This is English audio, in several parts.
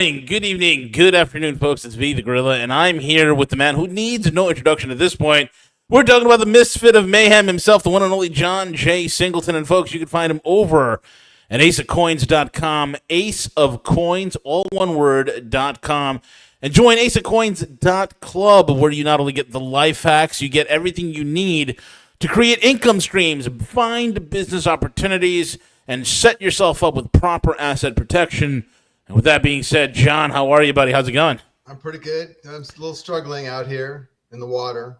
Good evening, good afternoon, folks. It's V the Gorilla, and I'm here with the man who needs no introduction at this point. We're talking about the misfit of mayhem himself, the one and only John J. Singleton. And folks, you can find him over at aceofcoins.com, aceofcoins, all one word.com. And join aceofcoins.club, where you not only get the life hacks, you get everything you need to create income streams, find business opportunities, and set yourself up with proper asset protection. And with that being said, John, how are you, buddy? How's it going? I'm pretty good. I'm a little struggling out here in the water.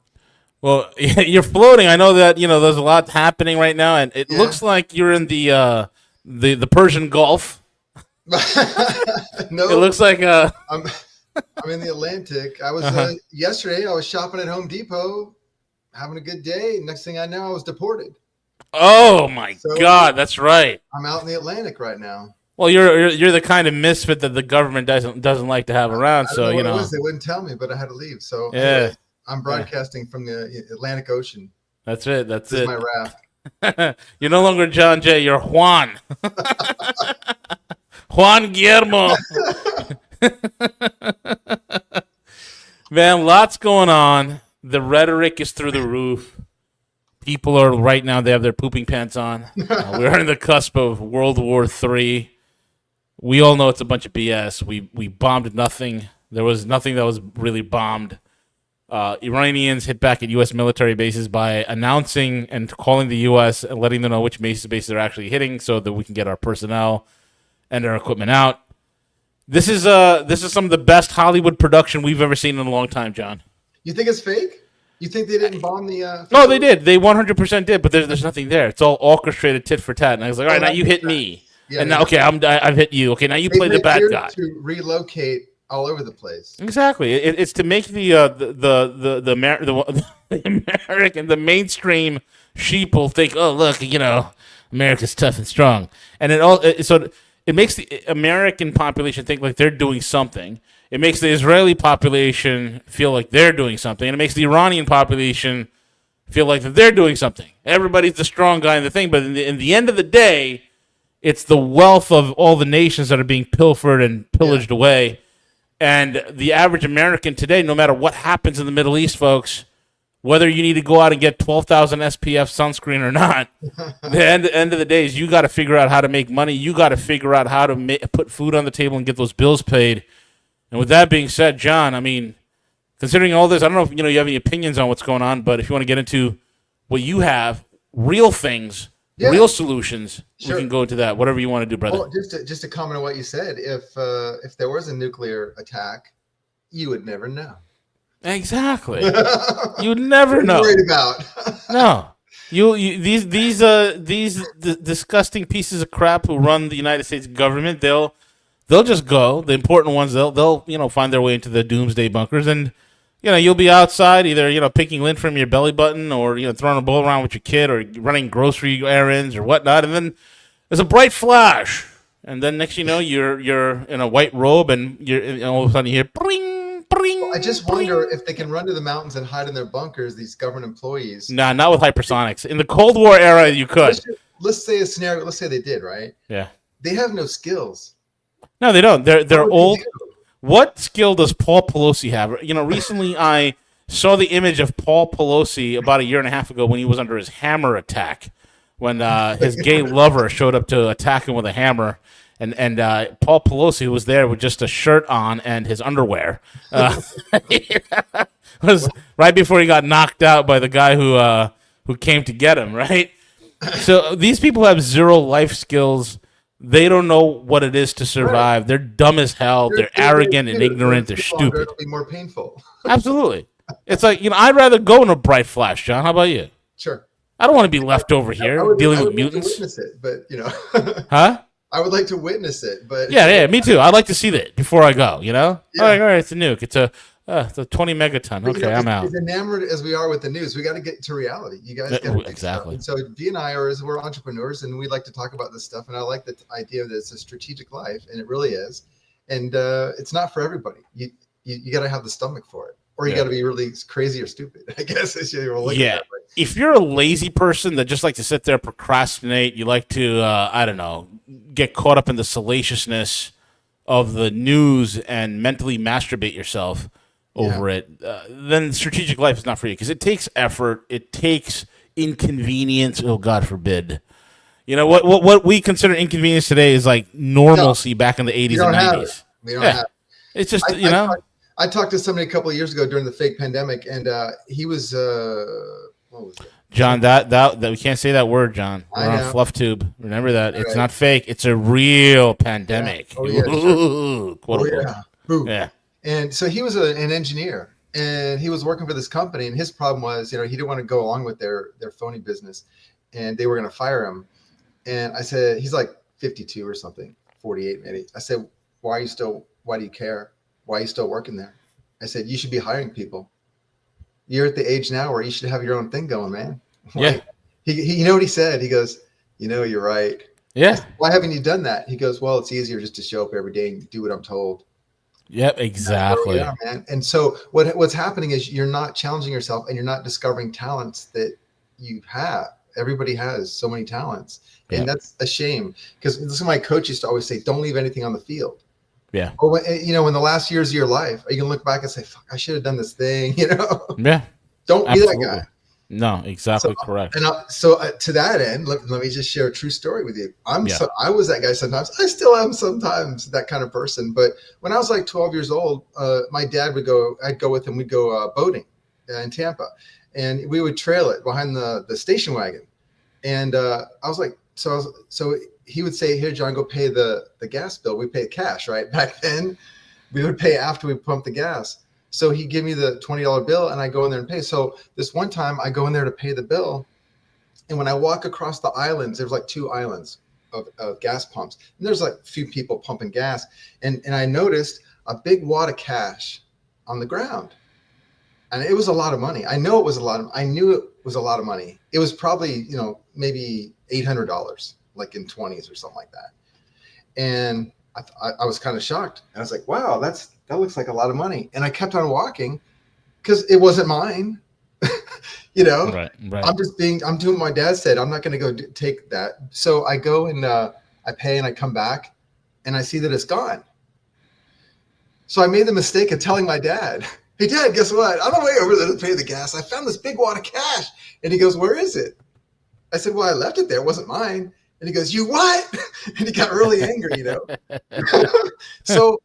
Well, you're floating. I know that there's a lot happening right now, and it looks like you're in the Persian Gulf. No, it looks like I'm in the Atlantic. I was yesterday. I was shopping at Home Depot, having a good day. Next thing I know, I was deported. Oh my God, that's right. I'm out in the Atlantic right now. Well, you're the kind of misfit that the government doesn't like to have around. I don't know what it was. They wouldn't tell me, but I had to leave. So anyway, I'm broadcasting from the Atlantic Ocean. That's it. This is my raft. You're no longer John J. You're Juan. Juan Guillermo. Man, lots going on. The rhetoric is through the roof. People are right now. They have their pooping pants on. We're on the cusp of World War III. We all know it's a bunch of BS. We bombed nothing. There was nothing that was really bombed. Iranians hit back at U.S. military bases by announcing and calling the U.S. and letting them know which bases they're actually hitting, so that we can get our personnel and our equipment out. This is some of the best Hollywood production we've ever seen in a long time, John. You think it's fake? You think they didn't bomb the? No, they did. They 100% did, but there's nothing there. It's all orchestrated tit for tat. And I was like, all right, now you hit me. Yeah, and now, okay, I've hit you. Okay, now you play the bad guy. To relocate all over the place. Exactly. It's to make the American, the mainstream sheeple think, oh, look, America's tough and strong, and it makes the American population think like they're doing something. It makes the Israeli population feel like they're doing something, and it makes the Iranian population feel like that they're doing something. Everybody's the strong guy in the thing, but in the end of the day, it's the wealth of all the nations that are being pilfered and pillaged away. And the average American today, no matter what happens in the Middle East, folks, whether you need to go out and get 12,000 SPF sunscreen or not, the end of the day is you got to figure out how to make money. You got to figure out how to put food on the table and get those bills paid. And with that being said, John, I mean, considering all this, I don't know if you have any opinions on what's going on, but if you want to get into what you have, real things, real solutions, we can go into that. Whatever you want to do, brother. Well, just to comment on what you said, if there was a nuclear attack, you would never know. Exactly. You'd never know. Worried about. No. These disgusting pieces of crap who run the United States government, they'll just go. The important ones, they'll find their way into the doomsday bunkers, and you'll be outside either picking lint from your belly button, or throwing a ball around with your kid, or running grocery errands or whatnot, and then there's a bright flash, and then next you're in a white robe, and all of a sudden you hear bring. Well, I just wonder if they can run to the mountains and hide in their bunkers. These government employees. Nah, not with hypersonics. In the Cold War era, you could. Let's say a scenario. Let's say they did, right? Yeah. They have no skills. No, they don't. They're old. What skill does Paul Pelosi have? Recently I saw the image of Paul Pelosi about a year and a half ago when he was under his hammer attack, when his gay lover showed up to attack him with a hammer, and Paul Pelosi was there with just a shirt on and his underwear. Was right before he got knocked out by the guy who came to get him. Right. So these people have zero life skills. They don't know what it is to survive. Right. They're dumb as hell. They're arrogant and ignorant. They're stupid. It'll be more painful. Absolutely. It's like, I'd rather go in a bright flash, John. How about you? Sure. I don't want to be left over here dealing with mutants. I would like to witness it, but Huh? I would like to witness it, but yeah, me too. I'd like to see that before I go. Yeah. All right, it's a nuke. It's a 20 megaton. Okay, I'm out. As enamored as we are with the news, we got to get to reality. You guys got to exactly. So V and I we're entrepreneurs, and we like to talk about this stuff. And I like the idea that it's a strategic life, and it really is. And it's not for everybody. You got to have the stomach for it. Or you got to be really crazy or stupid, I guess. If you're a lazy person that just like to sit there, procrastinate, you like to, get caught up in the salaciousness of the news and mentally masturbate yourself over Yeah. it, then strategic life is not for you because it takes effort. It takes inconvenience. Oh, God forbid. You know, what we consider inconvenience today is like No, normalcy back in the we 80s and don't have it. 90s. We don't Yeah. have it. It's just, I, you I, know, talked, I talked to somebody a couple of years ago during the fake pandemic, and he was, what was it? John, that we can't say that word, John. We're I on know. fluff tube. Remember that. All It's right. not fake. It's a real Yeah. pandemic. Oh, yeah, sure. Ooh, quote Oh, unquote. yeah. Who? Yeah. And so he was an engineer, and he was working for this company, and his problem was, he didn't want to go along with their phony business, and they were going to fire him. And I said, he's like 52 or something, 48 maybe. I said, why do you care? Why are you still working there? I said, you should be hiring people. You're at the age now where you should have your own thing going, man. Yeah. He you know what he said? He goes, you're right. Yeah. I said, why haven't you done that? He goes, well, it's easier just to show up every day and do what I'm told. Yep, exactly. Yeah, man. And so what's happening is you're not challenging yourself and you're not discovering talents that you have. Everybody has so many talents. And that's a shame, because this is my coach used to always say, don't leave anything on the field. Yeah. Or when, in the last years of your life, are you gonna look back and say, fuck, I should have done this thing, Yeah. Don't Absolutely. be that guy. No, exactly correct. And to that end, let me just share a true story with you. I was that guy sometimes. I still am sometimes that kind of person. But when I was like 12 years old, my dad I'd go with him. We'd go boating in Tampa, and we would trail it behind the station wagon. And I was like, so he would say, here, John, go pay the gas bill. We paid cash, right? Back then, we would pay after we pumped the gas. So he'd give me the $20 bill, and I go in there and pay. So this one time I go in there to pay the bill. And when I walk across the islands, there's like 2 islands of gas pumps. And there's like a few people pumping gas. And I noticed a big wad of cash on the ground. And it was a lot of money. I knew it was a lot of money. It was probably, maybe $800, like in 20s or something like that. And I was kind of shocked. And I was like, wow, that looks like a lot of money. And I kept on walking because it wasn't mine. Right. I'm doing what my dad said. I'm not going to go take that. So I go and I pay, and I come back and I see that it's gone. So I made the mistake of telling my dad, hey, Dad, guess what? On the way over there to pay the gas, I found this big wad of cash. And he goes, where is it? I said, well, I left it there. It wasn't mine. And he goes, you what? And he got really angry, So,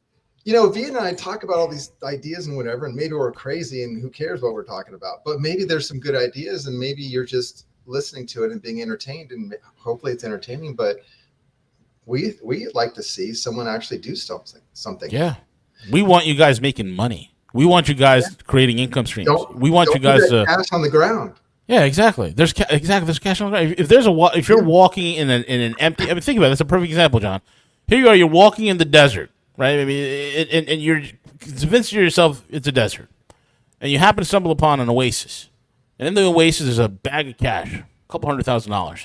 V and I talk about all these ideas and whatever, and maybe we're crazy and who cares what we're talking about. But maybe there's some good ideas, and maybe you're just listening to it and being entertained, and hopefully it's entertaining. But we like to see someone actually do something. Yeah. We want you guys making money. We want you guys creating income streams. We want you guys to cash on the ground. Yeah, exactly. There's cash on the ground. If you're walking in an empty, think about it. That's a perfect example, John. Here you are. You're walking in the desert, right? I mean, and you're convinced to yourself it's a desert, and you happen to stumble upon an oasis, and in the oasis is a bag of cash, a couple $100,000. What are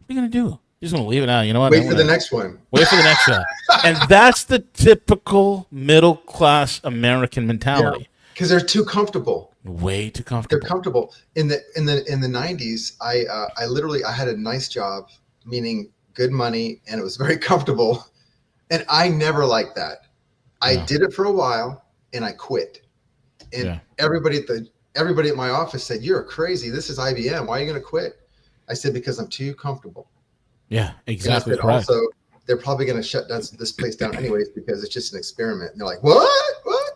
you gonna do? You're just gonna leave it out. You know what? Wait for the next one. Wait for the next one. And that's the typical middle class American mentality. Because they're too comfortable. Way too comfortable. They're comfortable. In the 90s, I literally had a nice job, meaning good money, and it was very comfortable. And I never liked that. I did it for a while, and I quit. And everybody at my office said, "You're crazy. This is IBM. Why are you going to quit?" I said, "Because I'm too comfortable." Yeah, exactly. And I said, also, they're probably going to shut down this place down anyways because it's just an experiment. And they're like, "What?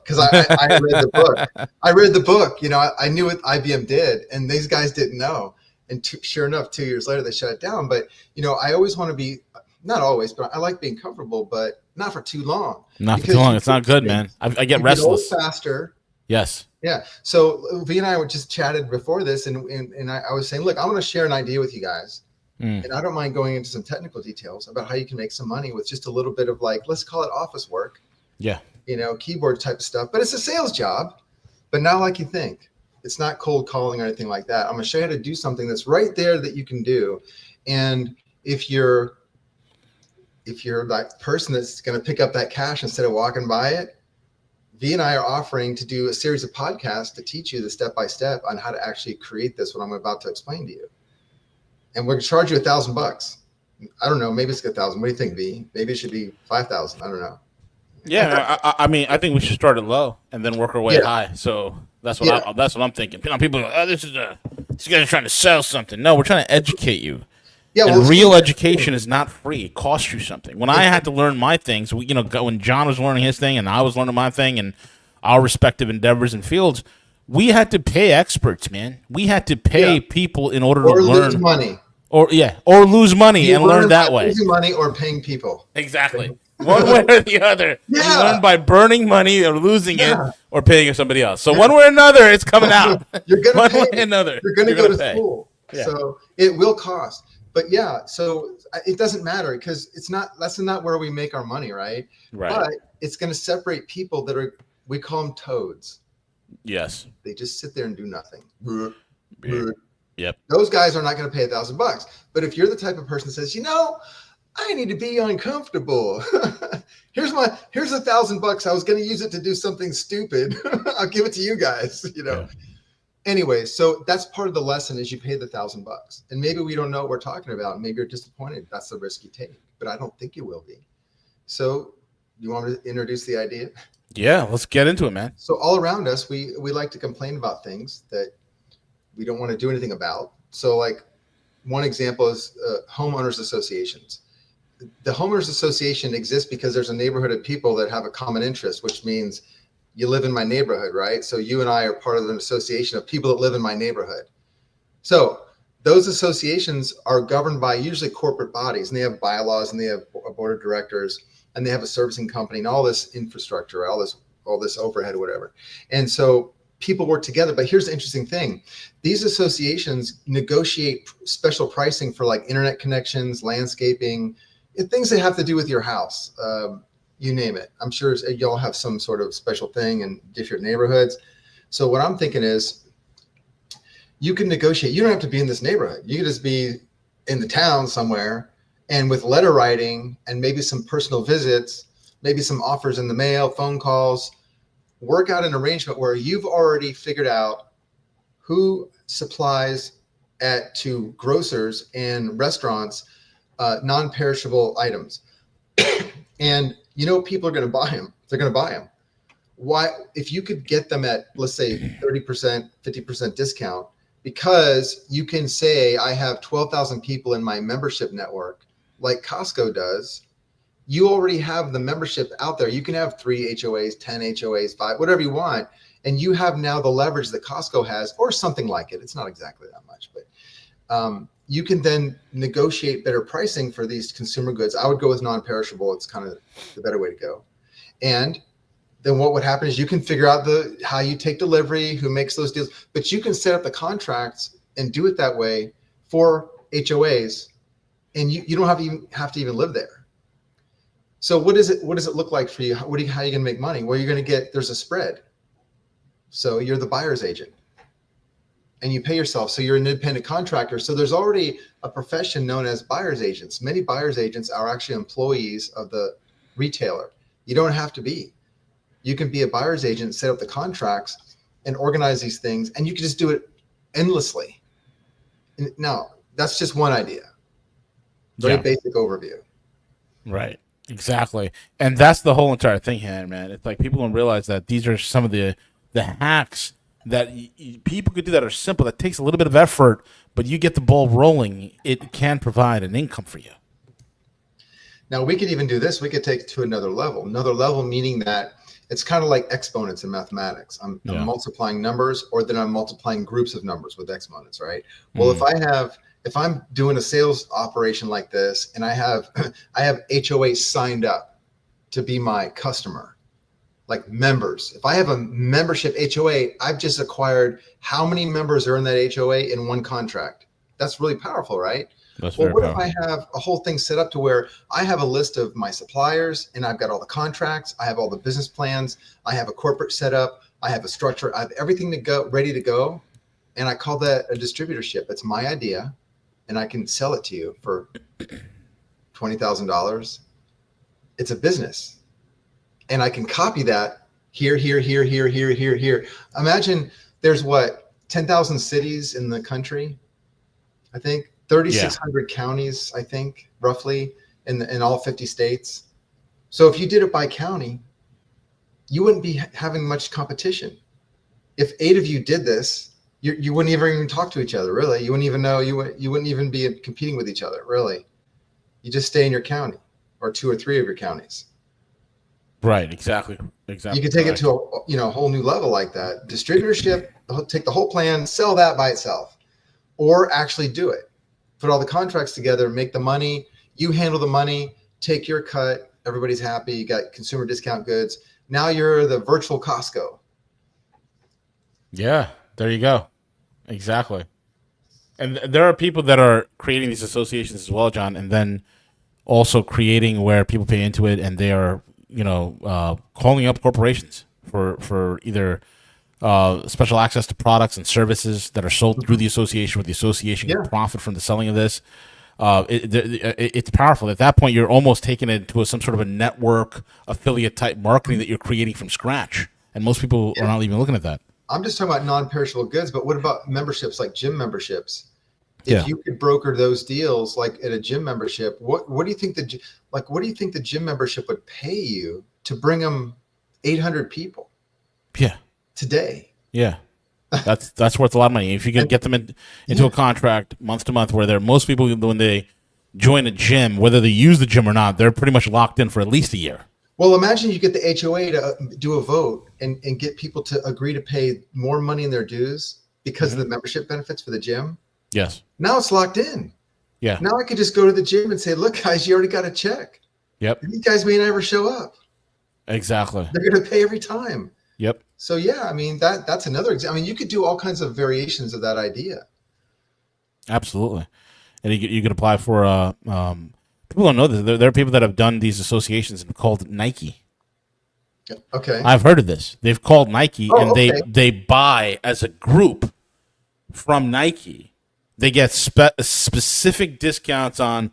Because I read the book. I read the book. I knew what IBM did, and these guys didn't know. And sure enough, 2 years later, they shut it down. But I always want to be, not always, but I like being comfortable, but not for too long. Not for too long. It's not good, man. I get restless. Get old faster. Yes. Yeah. So V and I were just chatted before this, and I was saying, look, I want to share an idea with you guys. And I don't mind going into some technical details about how you can make some money with just a little bit of let's call it office work. Yeah. Keyboard type of stuff, but it's a sales job, but not like you think. It's not cold calling or anything like that. I'm going to show you how to do something that's right there that you can do. And if you're that person that's going to pick up that cash instead of walking by it, V and I are offering to do a series of podcasts to teach you the step-by-step on how to actually create this, what I'm about to explain to you. And we're going to charge you $1,000. I don't know. Maybe it's $1,000. What do you think, V? Maybe it should be $5,000. I don't know. Yeah, I mean, I think we should start it low and then work our way Yeah, high. So yeah, that's what I'm thinking. People are, oh, this guy's trying to sell something. No, we're trying to educate you. yeah. Well, And it's real feedback education too. is not free. It costs you something. When I had to Exactly. learn my things, when John was learning his thing and I was learning my thing and our respective endeavors and fields, we had to pay experts, man. We had to Yeah, pay people in order to or lose learn, money. or lose money You and learn learn by that way. losing money or paying people. Exactly. One way or the other. You Yeah, learn by burning money or losing it yeah, or paying it somebody else. So yeah. one way or another, it's coming out. You're gonna One way or pay. another, You're gonna you're go going to to pay. school, Yeah. so it will cost. But yeah, so it doesn't matter because that's not where we make our money, right? Right. But it's going to separate people that are, we call them toads. Yes. They just sit there and do nothing. Yeah. Yep. Those guys are not going to pay $1,000. But if you're the type of person that says, I need to be uncomfortable. here's $1,000. I was going to use it to do something stupid. I'll give it to you guys. Yeah. Anyway, so that's part of the lesson is you pay the $1,000, and maybe we don't know what we're talking about. Maybe you're disappointed. That's the risk you take, but I don't think you will be. So you want me to introduce the idea? Yeah. Let's get into it, man. So all around us, we like to complain about things that we don't want to do anything about. So like one example is homeowners associations. The homeowners association exists because there's a neighborhood of people that have a common interest, which means you live in my neighborhood, right? So you and I are part of an association of people that live in my neighborhood. So those associations are governed by usually corporate bodies, and they have bylaws, and they have a board of directors, and they have a servicing company, and all this infrastructure, all this overhead, whatever. And so people work together. But here's the interesting thing: these associations negotiate special pricing for like internet connections, landscaping, things that have to do with your house. You name it. I'm sure y'all have some sort of special thing in different neighborhoods. So what I'm thinking is you can negotiate. You don't have to be in this neighborhood. You can just be in the town somewhere, and with letter writing and maybe some personal visits, maybe some offers in the mail, phone calls, work out an arrangement where you've already figured out who supplies to grocers and restaurants non-perishable items. And people are going to buy them. They're going to buy them. Why? If you could get them at, let's say, 30%, 50% discount, because you can say, I have 12,000 people in my membership network, like Costco does. You already have the membership out there. You can have 3 HOAs, 10 HOAs, 5, whatever you want. And you have now the leverage that Costco has, or something like it. It's not exactly that much, but you can then negotiate better pricing for these consumer goods. I would go with non-perishable. It's kind of the better way to go. And then what would happen is you can figure out how you take delivery, who makes those deals, but you can set up the contracts and do it that way for HOAs, and you don't have to even live there. So what does it look like for you? How are you going to make money? Well, there's a spread. So you're the buyer's agent, and you pay yourself. So you're an independent contractor. So there's already a profession known as buyer's agents. Many buyer's agents are actually employees of the retailer. You don't have to be. You can be a buyer's agent, set up the contracts, and organize these things, and you can just do it endlessly. Now, that's just one idea. Very basic overview. Right. Exactly. And that's the whole entire thing here, man. It's like people don't realize that these are some of the hacks that people could do that are simple, that takes a little bit of effort, but you get the ball rolling. It can provide an income for you. Now, we could even do this. We could take it to another level. Another level meaning that it's kind of like exponents in mathematics. I'm multiplying numbers, or then I'm multiplying groups of numbers with exponents, right? Well, if I'm doing a sales operation like this, and I have HOA signed up to be my customer, like members. If I have a membership HOA, I've just acquired how many members are in that HOA in one contract. That's really powerful, right? That's well, what powerful. if I have a whole thing set up to where I have a list of my suppliers, and I've got all the contracts, I have all the business plans, I have a corporate setup, I have a structure, I have everything ready to go, and I call that a distributorship. It's my idea, and I can sell it to you for $20,000. It's a business, and I can copy that here. Imagine there's 10,000 cities in the country, I think. 3,600 counties, I think, roughly in all 50 states. So if you did it by county, you wouldn't be having much competition. If 8 of you did this, you wouldn't even talk to each other, really. You wouldn't even know, you wouldn't even be competing with each other, really. You just stay in your county or 2 or 3 of your counties. Right. Exactly. You can take it to a whole new level like that. Distributorship, take the whole plan, sell that by itself, or actually do it. Put all the contracts together, make the money. You handle the money, take your cut. Everybody's happy. You got consumer discount goods. Now you're the virtual Costco. Yeah. There you go. Exactly. And there are people that are creating these associations as well, John, and then also creating where people pay into it, and they are, calling up corporations for either special access to products and services that are sold through the association, where the association can profit from the selling of this. It's powerful. At that point, you're almost taking it to some sort of a network affiliate type marketing that you're creating from scratch, and most people are not even looking at that. I'm just talking about non-perishable goods, but what about memberships like gym memberships? If you could broker those deals, like at a gym membership, what do you think the gym membership would pay you to bring them 800 people? Yeah. Today. Yeah. That's worth a lot of money. If you can get them into a contract month to month, where most people, when they join a gym, whether they use the gym or not, they're pretty much locked in for at least a year. Well, imagine you get the HOA to do a vote and get people to agree to pay more money in their dues because of the membership benefits for the gym. Yes. Now it's locked in. Yeah. Now I could just go to the gym and say, look, guys, you already got a check. Yep. These guys may never show up. Exactly. They're going to pay every time. Yep. So, yeah, I mean, that's another example. I mean, you could do all kinds of variations of that idea. Absolutely. And you could apply for, people don't know this. There are people that have done these associations and called Nike. Okay. I've heard of this. They've called Nike they buy as a group from Nike. They get specific discounts on,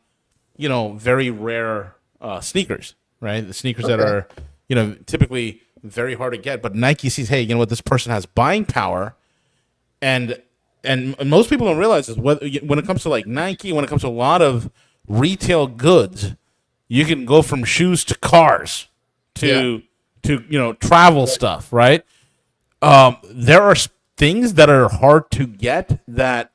very rare sneakers, right? The sneakers that are, typically very hard to get. But Nike sees, hey, you know what? This person has buying power, and most people don't realize this. When it comes to like Nike, when it comes to a lot of retail goods, you can go from shoes to cars to travel stuff, right? There are things that are hard to get that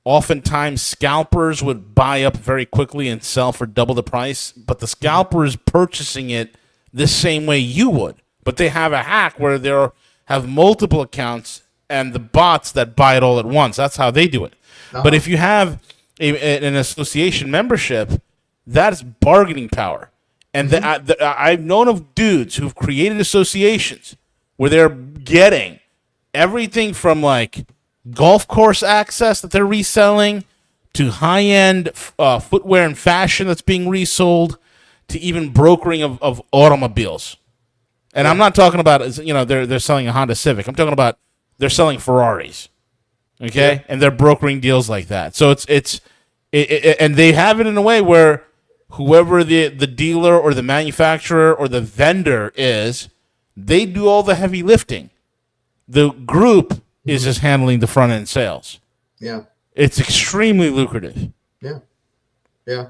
oftentimes scalpers would buy up very quickly and sell for double the price, but the scalper is purchasing it the same way you would. But they have a hack where they have multiple accounts and the bots that buy it all at once. That's how they do it. But if you have an association membership, that's bargaining power. And I've known of dudes who've created associations where they're getting everything from like golf course access that they're reselling to high-end footwear and fashion that's being resold to even brokering of automobiles. And I'm not talking about, they're selling a Honda Civic. I'm talking about they're selling Ferraris. Okay? Yeah. And they're brokering deals like that. So and they have it in a way where whoever the dealer or the manufacturer or the vendor is, they do all the heavy lifting. The group is just handling the front end sales. Yeah. It's extremely lucrative. Yeah. Yeah.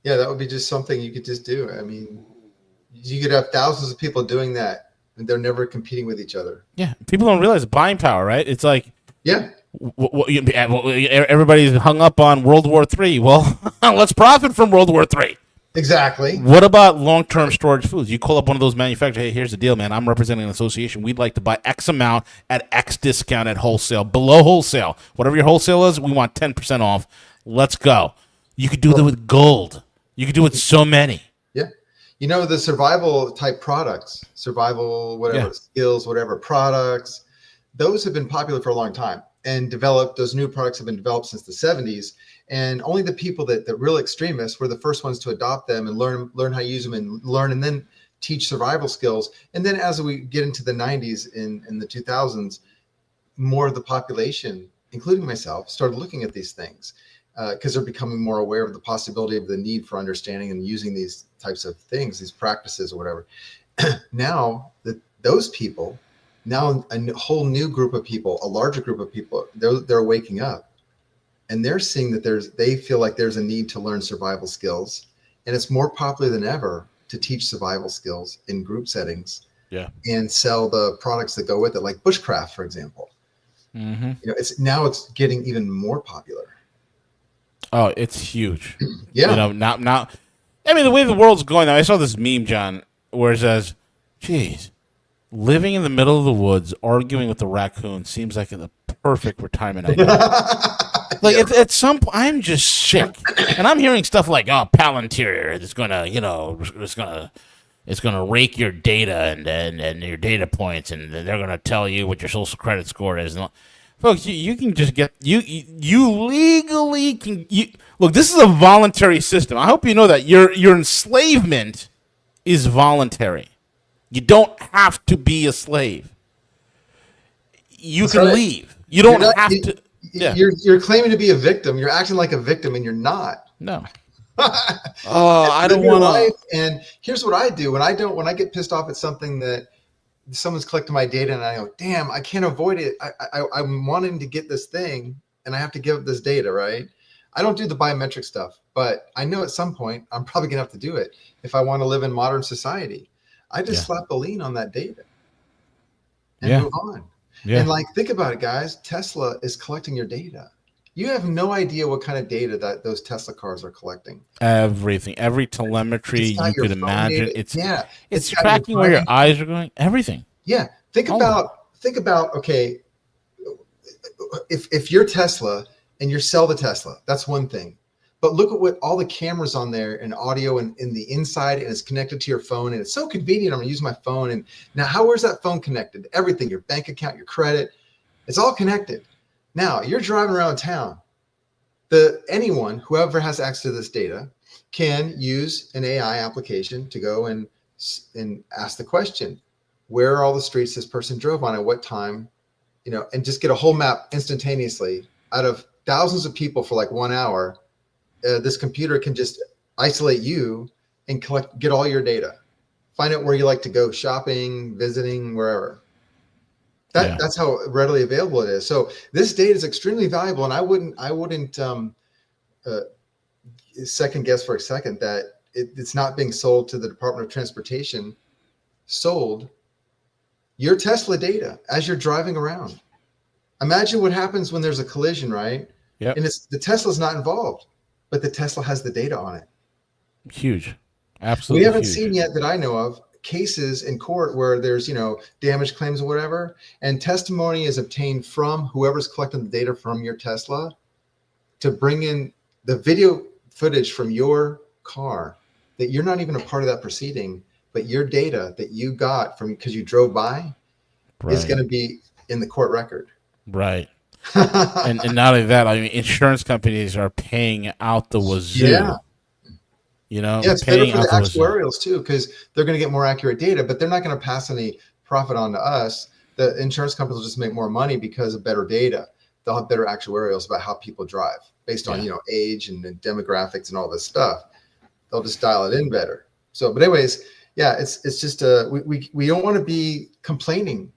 Yeah, that would be just something you could just do. I mean, you could have thousands of people doing that and they're never competing with each other. Yeah. People don't realize buying power, right? It's like, yeah. Everybody's hung up on World War III. Well, let's profit from World War III. Exactly. What about long-term storage foods? You call up one of those manufacturers, hey, here's the deal, man. I'm representing an association. We'd like to buy X amount at X discount at wholesale, below wholesale. Whatever your wholesale is, we want 10% off. Let's go. You could do that with gold. You could do it with so many. Yeah. The survival type products, skills, whatever products, those have been popular for a long time and those new products have been developed since the 70s. And only the people that real extremists were the first ones to adopt them and learn how to use them and then teach survival skills. And then as we get into the 90s in the 2000s, more of the population, including myself, started looking at these things because they're becoming more aware of the possibility of the need for understanding and using these types of things, these practices or whatever. Now those people, now a whole new group of people, a larger group of people, they're waking up. And they're seeing that they feel like there's a need to learn survival skills. And it's more popular than ever to teach survival skills in group settings Yeah. and sell the products that go with it, like bushcraft, for example. Mm-hmm. It's getting even more popular. Oh, it's huge. Yeah. Now, I mean, the way the world's going now, I saw this meme, John, where it says, geez, living in the middle of the woods, arguing with the raccoon seems like the perfect retirement idea. Like, Yeah. at some point, I'm just sick. And I'm hearing stuff like, oh, Palantir is going to, it's going to rake your data and your data points, and they're going to tell you what your social credit score is. And folks, you can just get you legally can look. This is a voluntary system. I hope you know that your enslavement is voluntary. You don't have to be a slave. You That's can right. leave. You don't have to. Yeah. You're claiming to be a victim. You're acting like a victim, and you're not. No. Oh, I don't want to. And here's what I do when I get pissed off at something that someone's collecting my data, and I go, damn, I can't avoid it. I'm wanting to get this thing, and I have to give up this data, right? I don't do the biometric stuff, but I know at some point I'm probably gonna have to do it if I want to live in modern society. I just slap a lien on that data and move on. Yeah. And like, think about it, guys. Tesla is collecting your data. You have no idea what kind of data that those Tesla cars are collecting. Everything, every telemetry you could imagine. Data. It's tracking where your eyes are going. Everything. Yeah. Think about. Okay, if you're Tesla and you sell the Tesla, that's one thing. But look at what all the cameras on there and audio and in the inside, and it's connected to your phone, and it's so convenient. I'm gonna use my phone, and now where's that phone connected? Everything, your bank account, your credit, it's all connected. Now you're driving around town. Anyone, whoever has access to this data, can use an AI application to go and ask the question, where are all the streets this person drove on at what time, and just get a whole map instantaneously out of thousands of people for like 1 hour. This computer can just isolate you and get all your data, find out where you like to go shopping, visiting, wherever. That's how readily available it is. So this data is extremely valuable, and I wouldn't second guess for a second that it's not being sold to the Department of Transportation. Sold your Tesla data as you're driving around. Imagine what happens when there's a collision, right? Yeah. And the Tesla's not involved, but the Tesla has the data on it. Huge. Absolutely. We haven't seen yet that I know of cases in court where there's, damage claims or whatever, and testimony is obtained from whoever's collecting the data from your Tesla to bring in the video footage from your car that you're not even a part of that proceeding, but your data that you got from because you drove by is going to be in the court record. Right. and not only that, I mean, insurance companies are paying out the wazoo. Yeah. It's better for the actuarials too, because they're going to get more accurate data, but they're not going to pass any profit on to us. The insurance companies will just make more money because of better data. They'll have better actuarials about how people drive based on, age and demographics and all this stuff. They'll just dial it in better. So, but anyways, it's just we don't want to be complaining,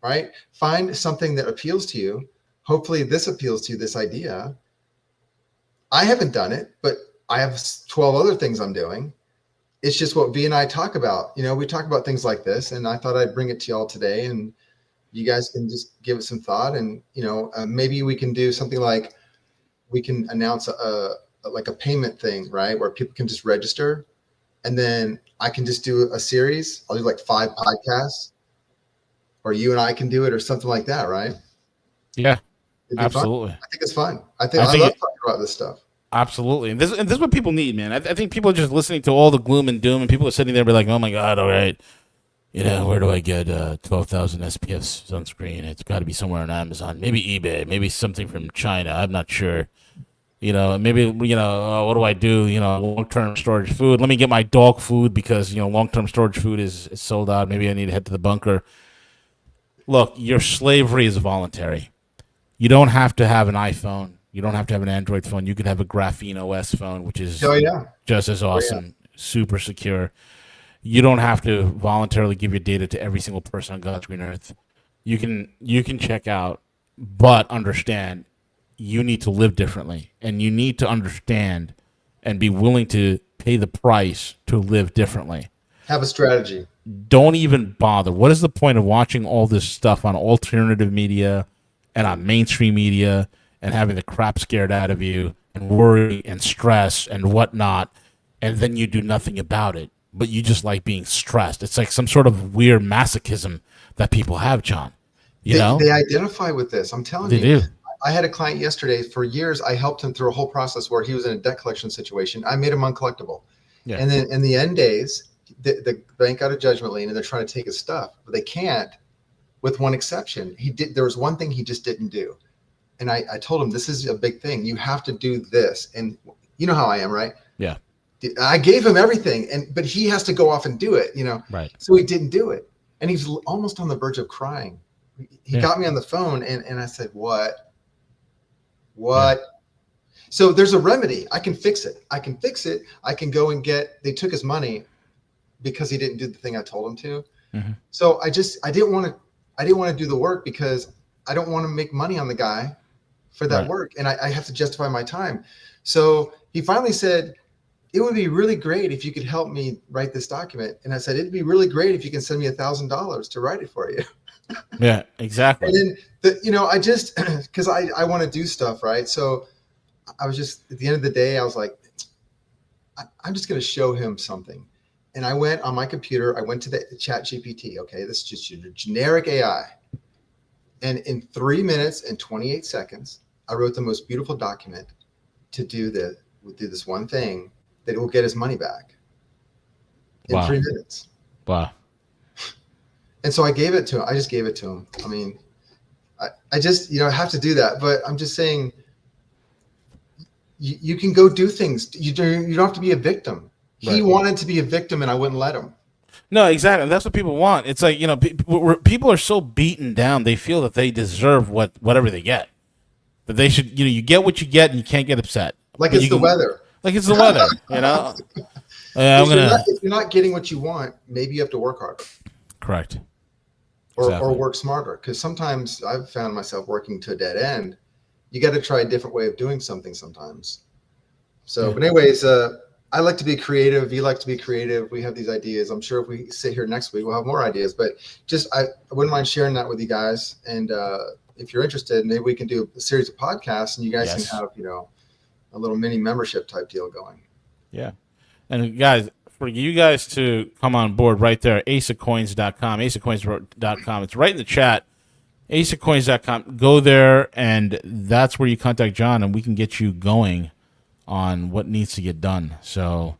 right? Find something that appeals to you. Hopefully this appeals to you, this idea. I haven't done it, but I have 12 other things I'm doing. It's just what V and I talk about. We talk about things like this, and I thought I'd bring it to y'all today, and you guys can just give it some thought. And maybe we can do something like we can announce a payment thing, right, where people can just register, and then I can just do a series. I'll do like 5 podcasts, or you and I can do it, or something like that, right? Yeah, absolutely. Fun. I think it's fun. I love talking about this stuff. Absolutely, and this is what people need, man. I think people are just listening to all the gloom and doom, and people are sitting there, be like, "Oh my God, all right, where do I get 12,000 SPF sunscreen? It's got to be somewhere on Amazon, maybe eBay, maybe something from China. I'm not sure. Maybe what do I do? Long-term storage food. Let me get my dog food because long-term storage food is sold out. Maybe I need to head to the bunker. Look, your slavery is voluntary. You don't have to have an iPhone. You don't have to have an Android phone. You could have a Graphene OS phone, which is just as awesome, super secure. You don't have to voluntarily give your data to every single person on God's green earth. You can check out, but understand you need to live differently, and you need to understand and be willing to pay the price to live differently. Have a strategy. Don't even bother. What is the point of watching all this stuff on alternative media and on mainstream media and having the crap scared out of you and worry and stress and whatnot, and then you do nothing about it, but you just like being stressed? It's like some sort of weird masochism that people have, John. You know? They identify with this. I'm telling you. They do. I had a client yesterday. For years, I helped him through a whole process where he was in a debt collection situation. I made him uncollectible. Yeah. And then in the end days, the bank got a judgment lien and they're trying to take his stuff, but they can't, with one exception. There was one thing he just didn't do. And I told him, this is a big thing. You have to do this. And you know how I am, right? Yeah. I gave him everything, but he has to go off and do it, Right. So he didn't do it. And he's almost on the verge of crying. He got me on the phone and I said, what? Yeah. So there's a remedy. I can fix it. I can go and they took his money because he didn't do the thing I told him to. Mm-hmm. So I didn't want to do the work because I don't want to make money on the guy for that work. And I have to justify my time. So he finally said, it would be really great if you could help me write this document. And I said, it'd be really great if you can send me $1,000 to write it for you. Yeah, exactly. And then I just, cause I want to do stuff. Right. So I was just, at the end of the day, I was like, I'm just going to show him something. And I went on my computer, I went to the chat GPT. Okay. This is just your generic AI. And in 3 minutes and 28 seconds, I wrote the most beautiful document to do this one thing that will get his money back in 3 minutes. Wow. And so I gave it to him. I just gave it to him. I mean, I just, I have to do that, but I'm just saying you can go do things. You don't have to be a victim. Right. He wanted to be a victim and I wouldn't let him. No, exactly. That's what people want. It's like, people are so beaten down. They feel that they deserve whatever they get, that they should, you get what you get and you can't get upset. Like it's the weather. Like it's the weather, If you're not getting what you want, maybe you have to work harder. Correct. Or work smarter. Because sometimes I've found myself working to a dead end. You got to try a different way of doing something sometimes. So, But anyways, I like to be creative. You like to be creative. We have these ideas. I'm sure if we sit here next week, we'll have more ideas. But I wouldn't mind sharing that with you guys. And if you're interested, maybe we can do a series of podcasts and you guys can have, a little mini membership type deal going. Yeah. And guys, for you guys to come on board right there, aceofcoins.com, aceofcoins.com. It's right in the chat, aceofcoins.com. Go there, and that's where you contact John, and we can get you going on what needs to get done. So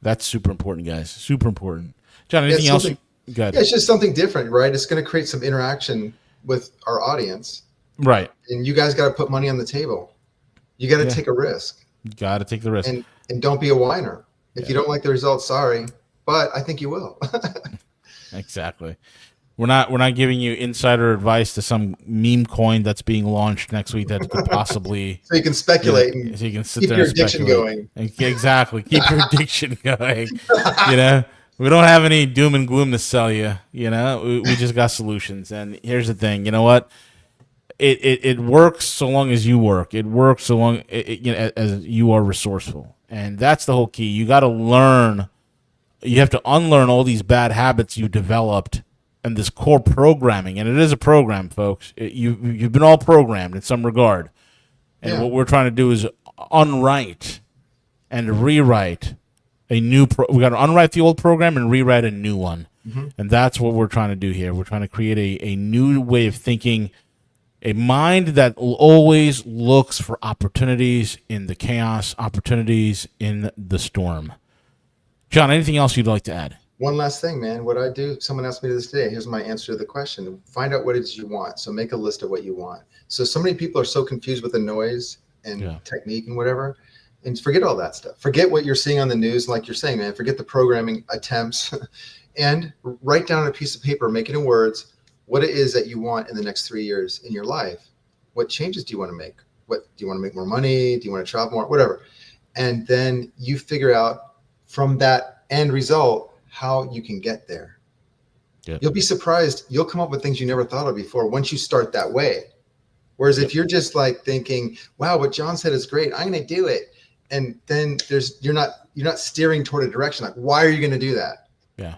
that's super important, guys. Super important. John, anything else? Good. Yeah, it's just something different, right? It's going to create some interaction with our audience. Right. And you guys got to put money on the table. You got to take a risk. You got to take the risk. And don't be a whiner. If you don't like the results, sorry, but I think you will. Exactly. We're not giving you insider advice to some meme coin that's being launched next week that could possibly so you can speculate and so you can sit keep there your and addiction going. Exactly. Keep your addiction going. We don't have any doom and gloom to sell you. We just got solutions. And here's the thing. You know what? It works so long as you work. It works so long as you are resourceful. And that's the whole key. You got to learn. You have to unlearn all these bad habits you developed and this core programming. And it is a program, folks. You've been all programmed in some regard. And what we're trying to do is unwrite and rewrite a new we got to unwrite the old program and rewrite a new one. Mm-hmm. And that's what we're trying to do here. We're trying to create a new way of thinking, a mind that always looks for opportunities in the chaos, opportunities in the storm. John, anything else you'd like to add? One last thing, man. What I do, someone asked me this today. Here's my answer to the question. Find out what it is you want. So make a list of what you want. So many people are so confused with the noise and technique and whatever. And forget all that stuff. Forget what you're seeing on the news. Like you're saying, man, forget the programming attempts and write down on a piece of paper, make it in words, what it is that you want in the next 3 years in your life. What changes do you want to make? What do you want to make more money? Do you want to travel more? Whatever. And then you figure out from that end result how you can get there. Yep. You'll be surprised. You'll come up with things you never thought of before once you start that way. Whereas if you're just like thinking, wow, what John said is great, I'm going to do it. And then you're not steering toward a direction. Like, why are you going to do that? Yeah.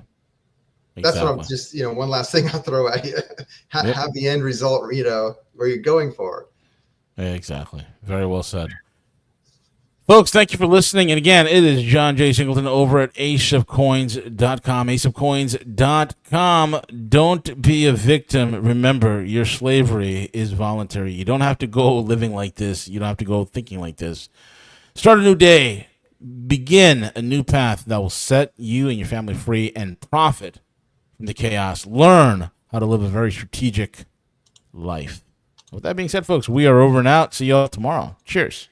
That's what I'm Exactly. just, one last thing I'll throw at you. Yep. Have the end result, where you're going for. Yeah, exactly. Very well said. Folks, thank you for listening. And again, it is John J. Singleton over at aceofcoins.com. Aceofcoins.com. Don't be a victim. Remember, your slavery is voluntary. You don't have to go living like this. You don't have to go thinking like this. Start a new day. Begin a new path that will set you and your family free and profit from the chaos. Learn how to live a very strategic life. With that being said, folks, we are over and out. See you all tomorrow. Cheers.